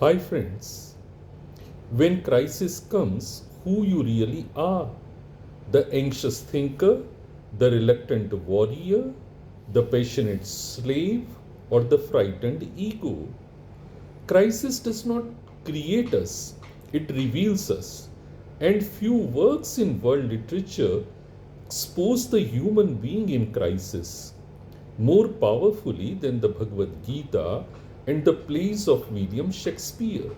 Hi friends, when crisis comes, who you really are? The anxious thinker, the reluctant warrior, the passionate slave, or the frightened ego? Crisis does not create us, it reveals us. And few works in world literature expose the human being in crisis more powerfully than the Bhagavad Gita and the plays of William Shakespeare.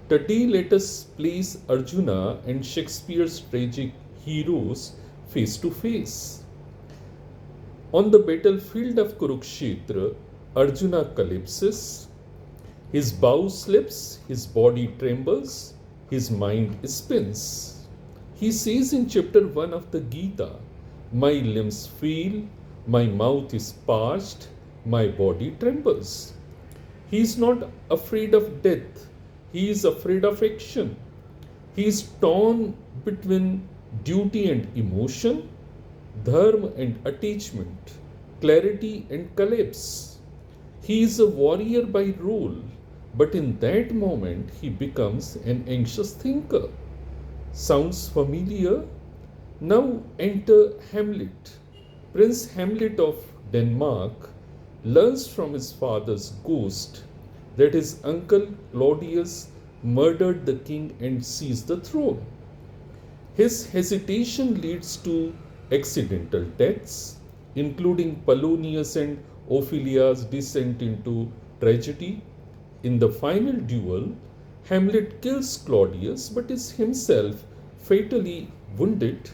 Today, let us place Arjuna and Shakespeare's tragic heroes face to face. On the battlefield of Kurukshetra, Arjuna collapses. His bow slips, his body trembles, his mind spins. He says in chapter 1 of the Gita, "My limbs fail, my mouth is parched, my body trembles." He is not afraid of death, he is afraid of action. He is torn between duty and emotion, dharma and attachment, clarity and collapse. He is a warrior by role, but in that moment he becomes an anxious thinker. Sounds familiar? Now enter Hamlet. Prince Hamlet of Denmark learns from his father's ghost that his uncle Claudius murdered the king and seized the throne. His hesitation leads to accidental deaths, including Polonius and Ophelia's descent into tragedy. In the final duel, Hamlet kills Claudius but is himself fatally wounded,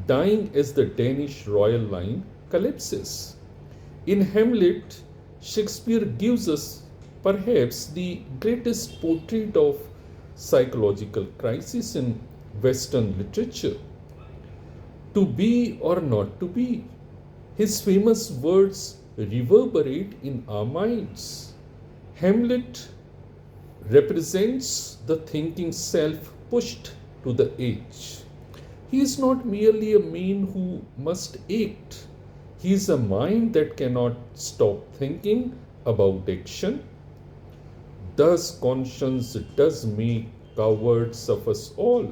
dying as the Danish royal line collapses. In Hamlet, Shakespeare gives us perhaps the greatest portrait of psychological crisis in Western literature. To be or not to be. His famous words reverberate in our minds. Hamlet represents the thinking self pushed to the edge. He is not merely a man who must act. He is a mind that cannot stop thinking about action. Thus, conscience does make cowards of us all.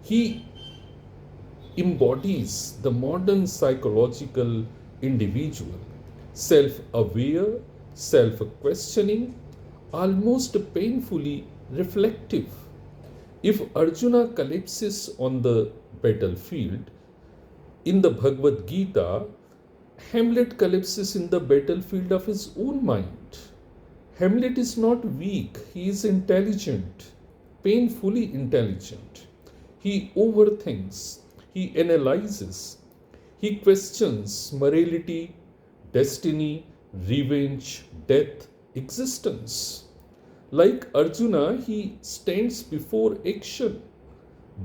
He embodies the modern psychological individual, self-aware, self-questioning, almost painfully reflective. If Arjuna collapses on the battlefield, in the Bhagavad Gita, Hamlet collapses in the battlefield of his own mind. Hamlet is not weak, he is intelligent, painfully intelligent. He overthinks, he analyzes, he questions morality, destiny, revenge, death, existence. Like Arjuna, he stands before action,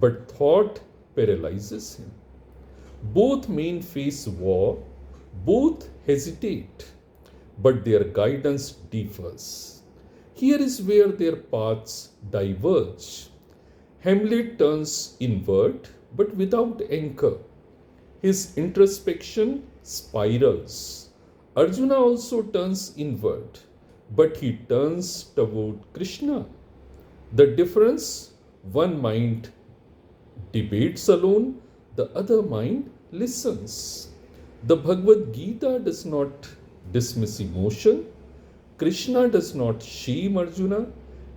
but thought paralyzes him. Both men face war, both hesitate, but their guidance differs. Here is where their paths diverge. Hamlet turns inward, but without anchor. His introspection spirals. Arjuna also turns inward, but he turns toward Krishna. The difference, one mind debates alone, the other mind listens. The Bhagavad Gita does not dismiss emotion. Krishna does not shame Arjuna.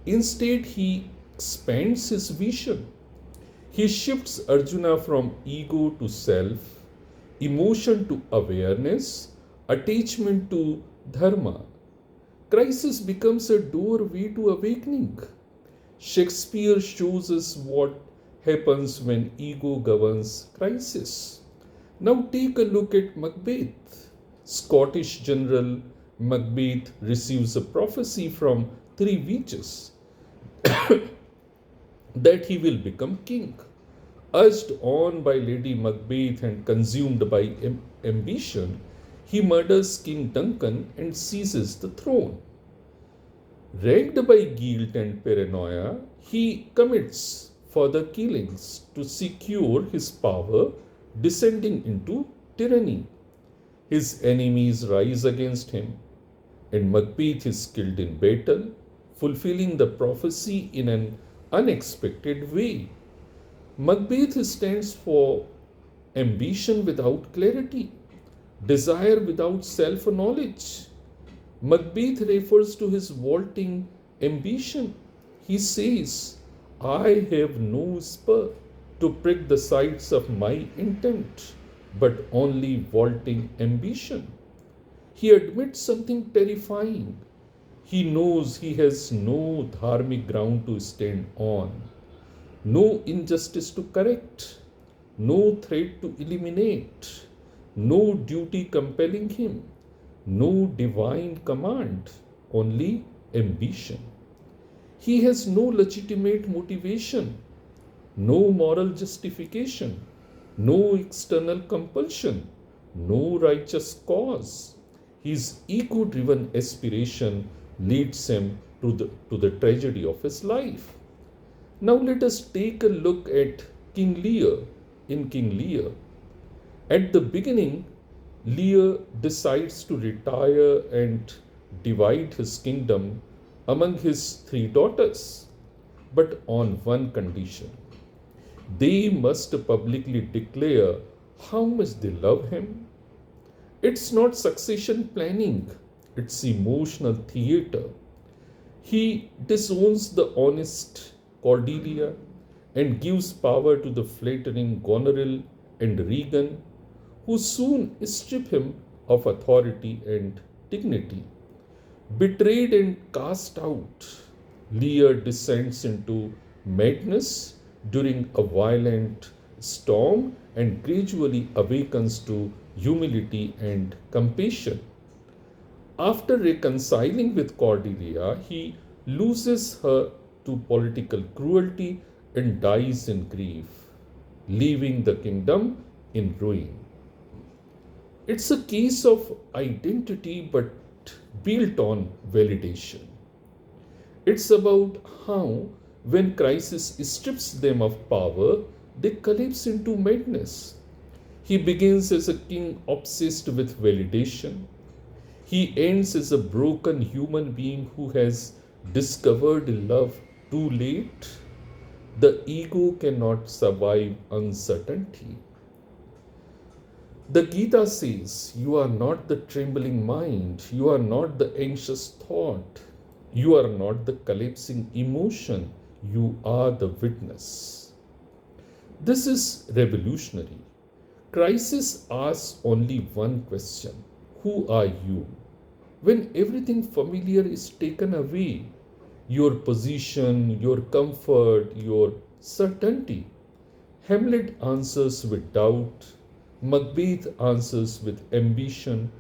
Instead, he expands his vision. He shifts Arjuna from ego to self, emotion to awareness, attachment to dharma. Crisis becomes a doorway to awakening. Shakespeare shows us what happens when ego governs crisis. Now take a look at Macbeth. Scottish general Macbeth receives a prophecy from three witches that he will become king. Urged on by Lady Macbeth and consumed by ambition, he murders King Duncan and seizes the throne. Racked by guilt and paranoia, he commits further killings to secure his power, descending into tyranny. His enemies rise against him, and Macbeth is killed in battle, fulfilling the prophecy in an unexpected way. Macbeth stands for ambition without clarity, desire without self knowledge. Macbeth refers to his vaulting ambition. He says, I have no spur to prick the sides of my intent, but only vaulting ambition. He admits something terrifying. He knows he has no dharmic ground to stand on, no injustice to correct, no threat to eliminate, no duty compelling him, no divine command, only ambition. He has no legitimate motivation, no moral justification, no external compulsion, no righteous cause. His ego driven aspiration leads him to the tragedy of his life. Now let us take a look at King Lear in King Lear. At the beginning, Lear decides to retire and divide his kingdom among his three daughters, but on one condition. They must publicly declare how much they love him. It's not succession planning, it's emotional theater. He disowns the honest Cordelia and gives power to the flattering Goneril and Regan, who soon strip him of authority and dignity. Betrayed and cast out, Lear descends into madness during a violent storm and gradually awakens to humility and compassion. After reconciling with Cordelia, he loses her to political cruelty and dies in grief, leaving the kingdom in ruin. It's a case of identity but built on validation. It's about how, when crisis strips them of power, they collapse into madness. He begins as a king obsessed with validation. He ends as a broken human being who has discovered love too late. The ego cannot survive uncertainty. The Gita says, you are not the trembling mind, you are not the anxious thought, you are not the collapsing emotion, you are the witness. This is revolutionary. Crisis asks only one question: who are you? When everything familiar is taken away, your position, your comfort, your certainty. Hamlet answers with doubt, Macbeth answers with ambition,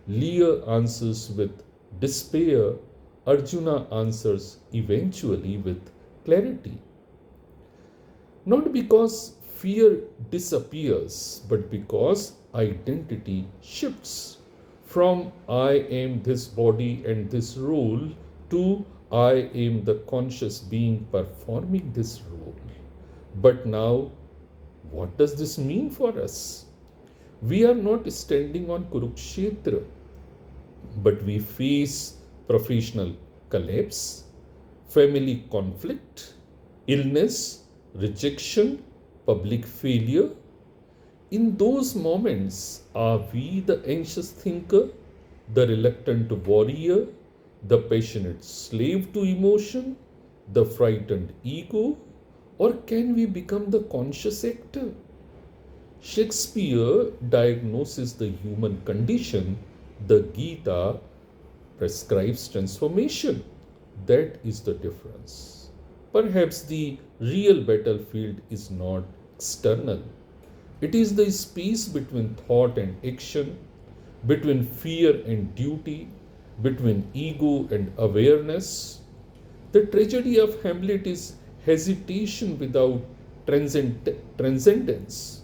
Lear answers with despair, Arjuna answers eventually with clarity. Not because fear disappears, but because identity shifts from I am this body and this role to I am the conscious being performing this role. But now, what does this mean for us? We are not standing on Kurukshetra, but we face professional collapse, family conflict, illness, rejection, public failure. In those moments, are we the anxious thinker, the reluctant warrior, the passionate slave to emotion, the frightened ego, or can we become the conscious actor? Shakespeare diagnoses the human condition, the Gita prescribes transformation. That is the difference. Perhaps the real battlefield is not external. It is the space between thought and action, between fear and duty, between ego and awareness. The tragedy of Hamlet is hesitation without transcendence.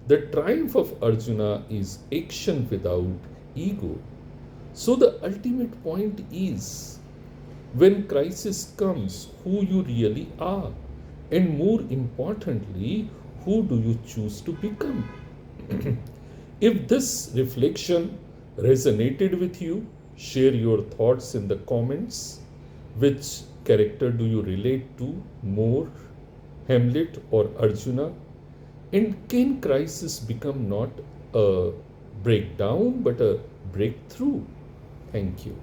The triumph of Arjuna is action without ego. So the ultimate point is, when crisis comes, who you really are, and more importantly, who do you choose to become? If this reflection resonated with you, share your thoughts in the comments. Which character do you relate to more, Hamlet or Arjuna? And can crisis become not a breakdown but a breakthrough? Thank you.